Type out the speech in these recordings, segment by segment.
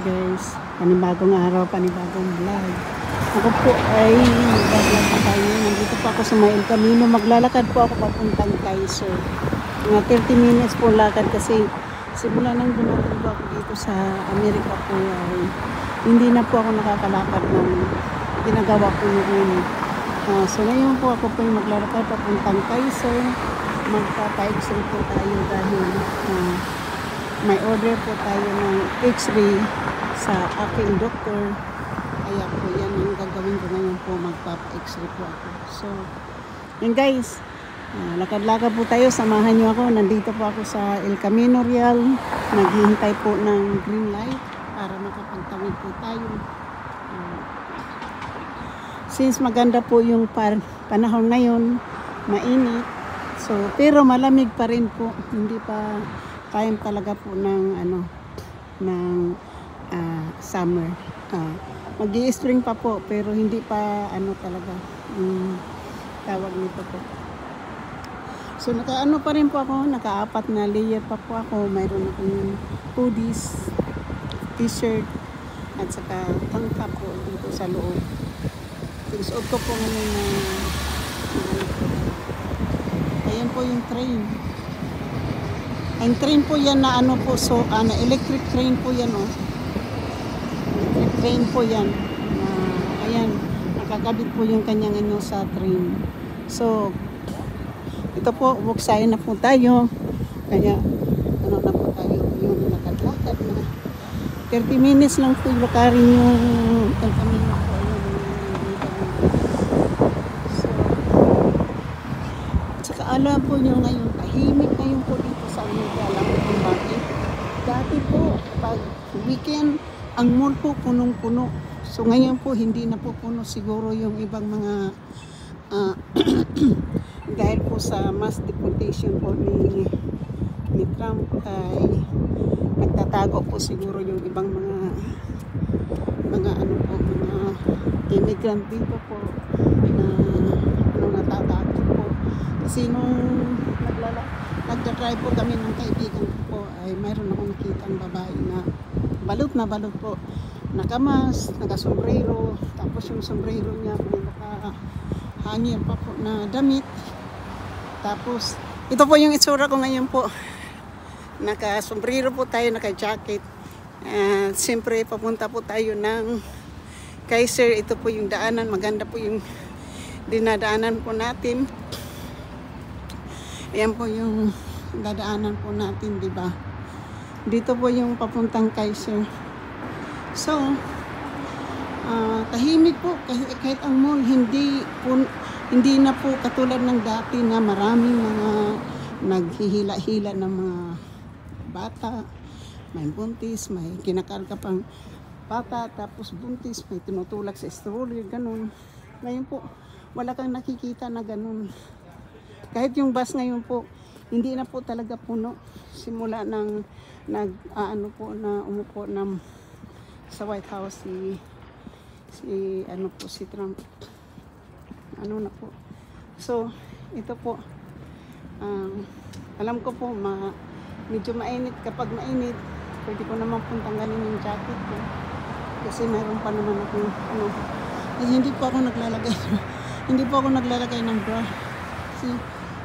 guys, panibagong araw, panibagong vlog. Ako po ay mag-vlog po tayo. Nandito po ako sa may El Camino. Maglalakad po ako papuntang Kaiser. Mga 30 minutes po lakad kasi simula nang dumating po ako dito sa Amerika po ay hindi na po ako nakakalakad ng ginagawa ko noon. So ngayon po ako po ay maglalakad papuntang Kaiser. Magpapa-x-ray po tayo dahil may order po tayo ng x-ray sa aking doktor. Kaya po yan ang gagawin ko ngayon po, magpapa-x-ray po ako. So, yun guys, lakad-lakad po tayo, samahan nyo ako. Nandito po ako sa El Camino Real. Naghihintay po ng green light para makapagtawid po tayo. Since maganda po yung panahon ngayon, mainit. So, pero malamig pa rin po. Hindi pa time talaga po ng summer. Mag-i-spring pa po pero hindi pa talaga tawag nito po. So naka pa rin po ako, naka-4 na layer pa po ako. Mayroon akong hoodies, t-shirt at saka tank top po dito sa loob. Isuot ko po ngayon na ayan po yung train. Ang train po yan na po, so electric train po yan electric train po yan. Ayan, nakakabit po yung kanyang sa train. So, ito po, buksayin na po tayo. Kaya, na po tayo yung lakad-lakad na. 30 minutes lang po lakarin yung El Camino po. So, saka alam po nyo ngayon, tahimik ngayon po dito sa Amerika. Alam mo kung bakit? Dati po, pag weekend, ang mall po punong-puno. So ngayon po, hindi na po puno siguro yung ibang mga dahil po sa mass deportation po ni Trump ay nagtatago po siguro yung ibang mga immigrant dito po na natatago po. Kasi nung nagda-drive po kami ng kaibigan ko po ay mayroon akong nakitang babae na balot po, nakamas, nakasombrero, tapos yung sombrero niya may naka-hanger pa po na damit. Tapos ito po yung itsura ko ngayon po, nakasombrero po tayo, naka-jacket. Siyempre papunta po tayo ng Kaiser. Ito po yung daanan, maganda po yung dinadaanan po natin. Ayan po yung dadaanan po natin, di ba? Dito po yung papuntang Kaiser. So, tahimik po kahit ang mall hindi na po katulad ng dati na maraming mga naghihila-hila ng mga bata, may buntis, may kinakarga pang bata, tapos buntis, may tinutulak sa stroller, ganun. Ngayon po, wala kang nakikita na ganun. Kahit yung bus ngayon po, hindi na po talaga puno. Simula ng umupo sa White House si Trump. Na po. So, ito po. Alam ko po, medyo mainit. Kapag mainit, pwede ko naman pong tanggalin yung jacket ko. Kasi mayroon pa naman ako hindi po ako naglalagay ng bra. Kasi,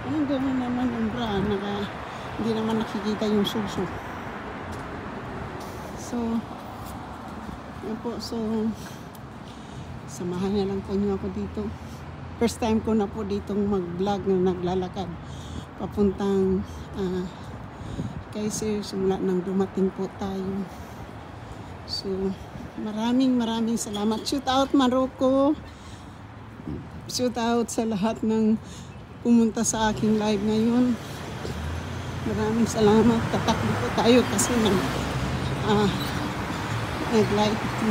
gano'n naman yung bra, hindi naman nakikita yung suso. So, yun po, samahan na lang po niyo ako dito. First time ko na po ditong mag-vlog na naglalakad papuntang Kaiser, simula nang dumating po tayo. So, maraming salamat. Shout out Marocco. Shout out sa lahat ng pumunta sa aking live ngayon. Maraming salamat. Tatakbo po tayo kasi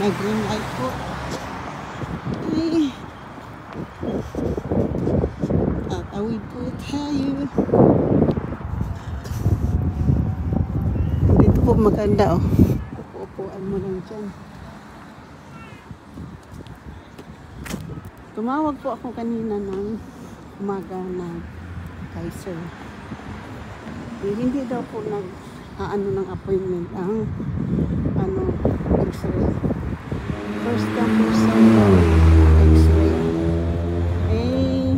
nag-green light po. Ay, tatawid po tayo. Dito po maganda upo-upuan mo lang dyan. Tumawag po ako kanina ng umaga ng Kaiser. Hindi daw po ng appointment ang First come, first serve X-ray. Eh,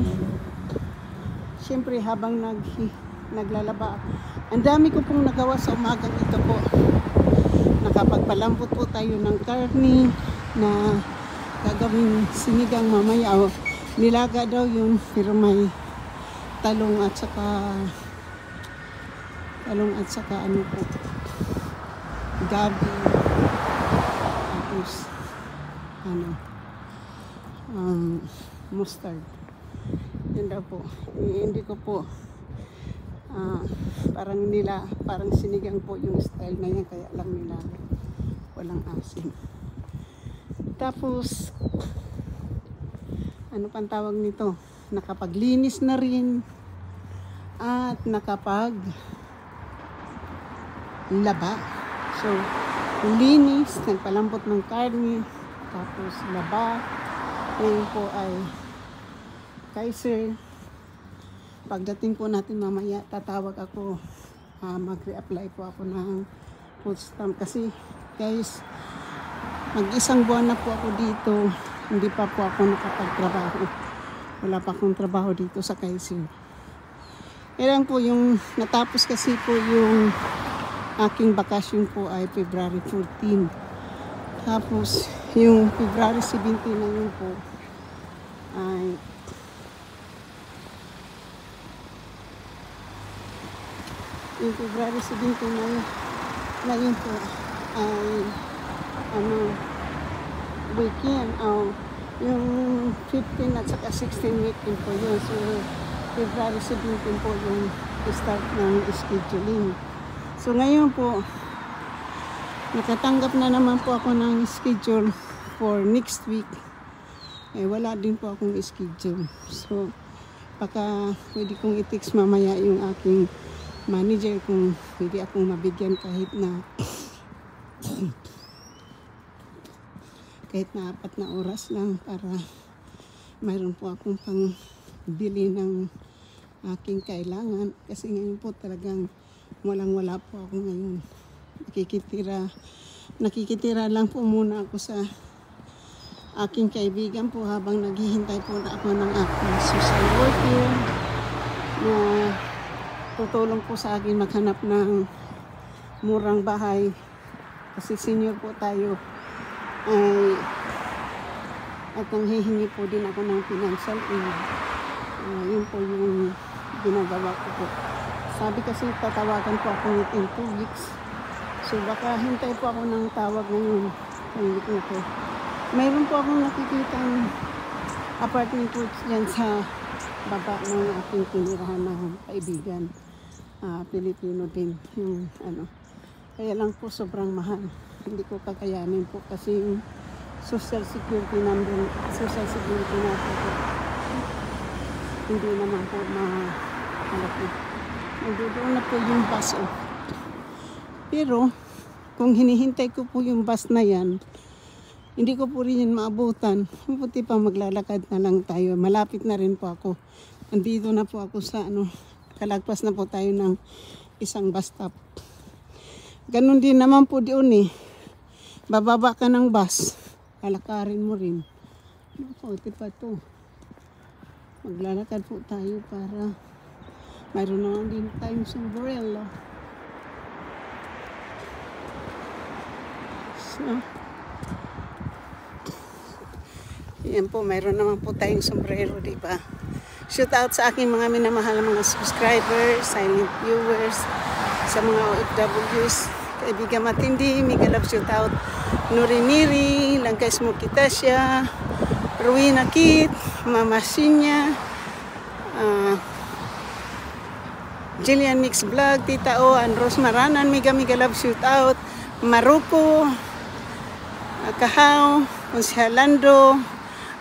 syempre habang naglalaba, ang dami ko pong nagawa sa umagang ito po. Nakapagpalambot po tayo ng karne na gagawin sinigang mamaya. O, nilaga daw yun, pero may talong at saka ano po, gabi, tapos mustard. Yun daw po. Hindi ko po parang sinigang po yung style na yan, kaya lang nilaga, walang asin. Tapos ano pang tawag nito, nakapaglinis na rin at laba. So, linis, nagpalambot ng karne, tapos laba. Ngayon po ay Kaiser. Pagdating po natin mamaya, tatawag ako, mag-re-apply po ako ng food stamp. Kasi guys, mag-isang buwan na po ako dito, hindi pa po ako nakapagtrabaho. Wala pa akong trabaho dito sa Kaiser. Kailan po yung natapos kasi po yung aking bakasyon po ay February 14. Tapos yung February 17 na yun po ay yung February 17 na yun po ay weekend. Yung 15 at saka 16 weekend po yun. So February 17 po yung start ng scheduling. So ngayon po, nakatanggap na naman po ako ng schedule for next week. Eh wala din po akong schedule. So baka pwede kong i-text mamaya yung aking manager kung pwede akong mabigyan kahit na 4 na oras lang para mayroon po akong pang bili ng aking kailangan. Kasi ngayon po talagang walang-wala po ako ngayon. Nakikitira lang po muna ako sa aking kaibigan po habang naghihintay po na ako ng aking social worker na tutulong po sa akin maghanap ng murang bahay. Kasi senior po tayo at nanghihingi po din ako ng financial aid. Yun po yung ginagawa ko po. Sabi kasi tatawagan po ako within 2 weeks. So baka hintay po ako ng tawag ngayon. Mayroon po akong nakikitang apartment po dyan sa baba ng aking tinirahan ng kaibigan. Pilipino din yung Kaya lang po sobrang mahal. Hindi ko kakayanin po kasi yung social security natin po, hindi naman po malaki. Nandoon na po yung bus. Pero kung hinihintay ko po yung bus na yan, hindi ko po rin yan maabutan. Mabuti pa maglalakad na lang tayo. Malapit na rin po ako. Andito na po ako sa kalagpas na po tayo ng isang bus stop. Ganun din naman po doon bababa ka ng bus, lalakarin mo rin. Naku, pa to. Maglalakad po tayo para mayroon naman din tayong sombrero. So, yan po, mayroon naman po tayong sombrero, diba? Shout out sa aking mga minamahal mga subscribers, silent viewers, sa mga OFWs, kaibigan matindi, mega love shout out, Nuriniri, Langkay Smoky Tasya, Rowena Kit, Mama Sinya, Jillian Mix Vlog, Tita O, and Rose Maranan, mega love shout out, Maruko, Kahaw, Konsihalando,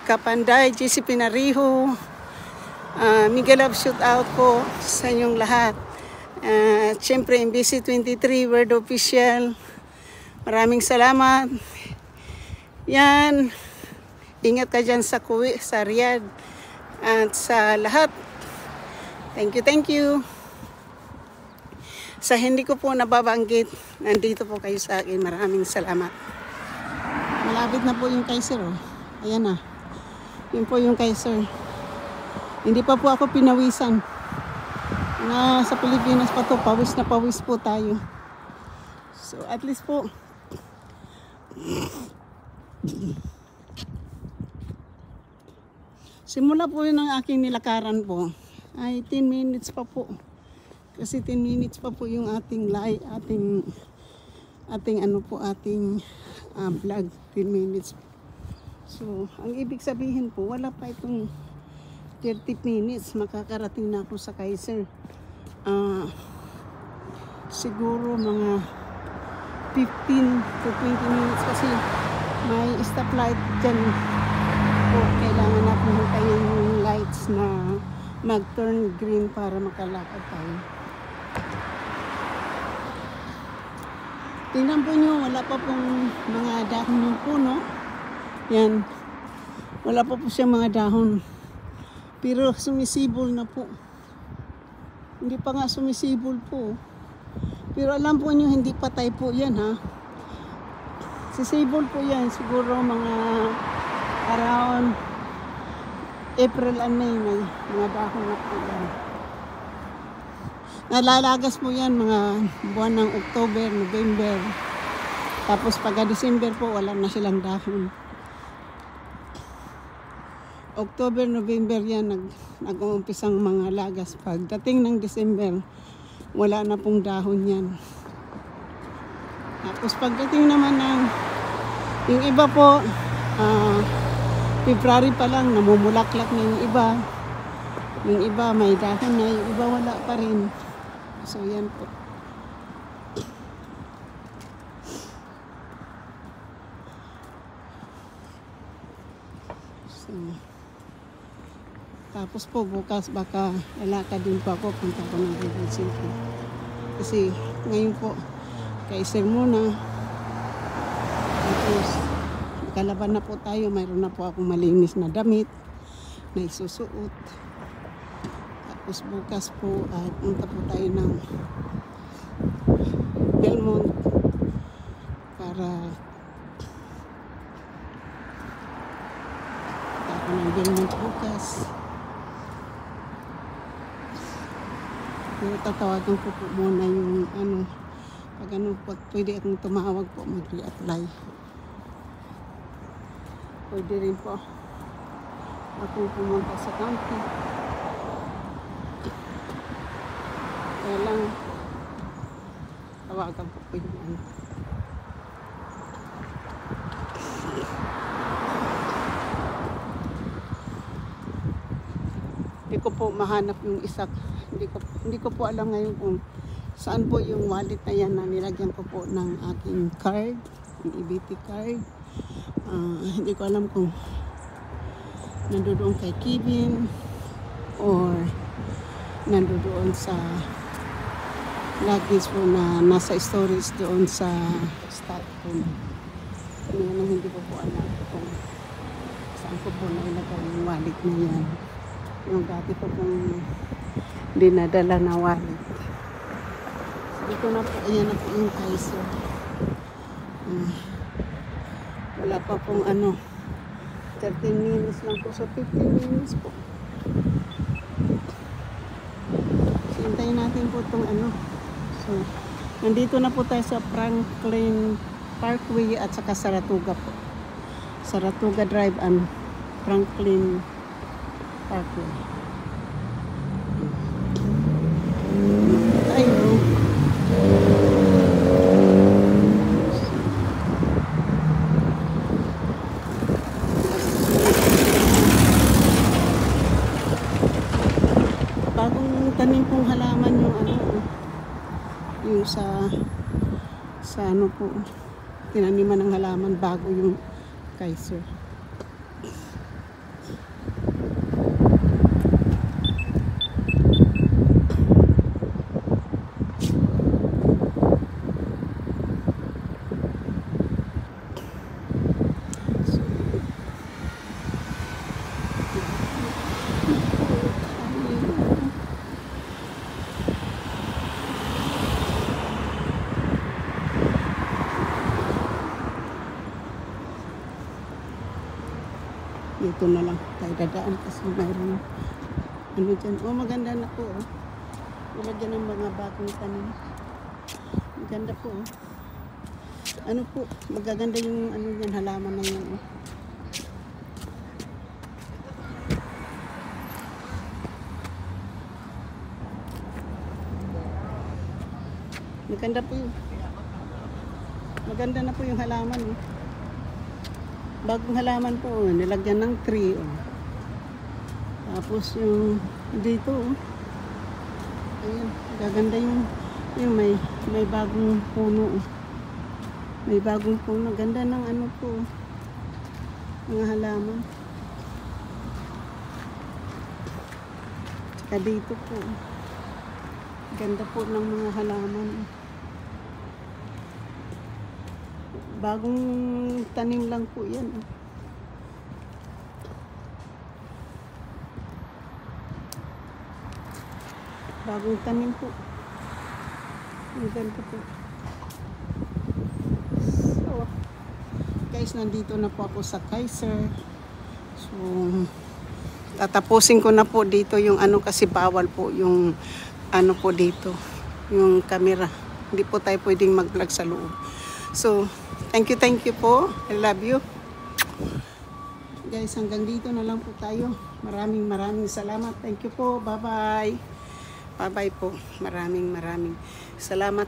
Kapanday, JC Pinariho, mega love shout out po sa inyong lahat. Siyempre, MBC 23, Word Official, maraming salamat. Yan, ingat ka dyan sa Kuwait, sa Riyadh, at sa lahat. Thank you. Sa hindi ko po nababanggit, nandito po kayo sa akin. Maraming salamat. Malapit na po yung Kaiser, oh. Ayan na. Yun po yung Kaiser. Hindi pa po ako pinawisan. Na sa Pilipinas pa to, pawis na pawis po tayo. So at least po simula po yun ang aking nilakaran po ay 10 minutes pa po. Kasi 10 minutes pa po yung ating live, ating ano po, ating vlog, 10 minutes. So, ang ibig sabihin po, wala pa itong 30 minutes, makakarating na ako sa Kaiser. Siguro mga 15 to 20 minutes kasi may stoplight dyan po. Kailangan natin hintayin yung lights na mag-turn green para makalakad tayo. Tingnan po nyo, wala pa pong mga dahon ng puno. Yan. Wala pa po siya mga dahon. Pero sumisibol na po. Hindi pa nga sumisibol po. Pero alam po nyo, hindi patay po yan, ha. Sisibol po yan. Siguro mga around April and May, may mga dahon na po yan. Nalalagas po yan mga buwan ng October, November. Tapos pagka December po, wala na silang dahon. October, November yan, nag-uumpisang mga lagas. Pagdating ng December, wala na pong dahon yan. Tapos pagdating naman ng, yung iba po, February pa lang, namumulaklak na yung iba. Yung iba may dahon na, yung iba wala pa rin. So yan po. So, tapos po bukas baka lalakad din po ako, punta ko ng Quezon City. Kasi ngayon po Kaiser muna. Tapos kalaban na po tayo, mayroon na po akong malinis na damit na isusuot. Tapos bukas po punta po tayo ng Belmont para punta ako ng Belmont bukas. Pero tatawagan ko po muna yung pag pwede akong tumawag po, mag-re-apply. Pwede rin po ako pumunta sa county. Kaya lang tawagan po po yung hindi ko po mahanap yung isa. Hindi ko po alam ngayon kung saan po yung wallet na yan na nilagyan ko po ng aking card, yung EBT card. Hindi ko alam kung nandoon kay Kevin or nandoon sa luggage po na nasa storage doon sa stock room. Hindi ko po alam kung saan ko po nailagay yung wallet na yan. Yung dati po pong dinadala na wallet. Dito na po, ayan na po yung Kaiser. Wala pa pong 13 minutes lang po. So 15 minutes po. So hintayin natin po itong So nandito na po tayo sa Franklin Parkway at saka Saratoga po. Saratoga Drive and Franklin Parkway. Ayun. Bagong tanim pong halaman yung yung sa po tinaniman ng halaman bago yung Kaiser. Dito na lang tayo dadaan kasi mayroon ano dyan. Oh, maganda na po. Oh. Tulad dyan ng mga bagong tanim. Maganda po. Oh. Ano po, magaganda yung ano yan, halaman na yan. Oh. Maganda po yun. Maganda na po yung halaman. Oh. Bagong halaman po. Oh. Nilagyan ng tree. Oh. Tapos yung dito. Oh. Ayan. Gaganda yung may bagong puno. Oh. May bagong puno. Ganda ng ano po. Oh. Mga halaman. Tsaka dito po. Oh. Ganda po ng mga halaman. Oh. Bagong tanim lang po yan. Bagong tanim po. Ang ganda po. So, guys, nandito na po ako sa Kaiser. So, tatapusin ko na po dito yung ano kasi bawal po yung ano po dito. Yung camera. Hindi po tayo pwedeng mag-vlog sa loob. So, thank you po. I love you. Guys, hanggang dito na lang po tayo. Maraming salamat. Thank you po. Bye-bye. Bye-bye po. Maraming salamat.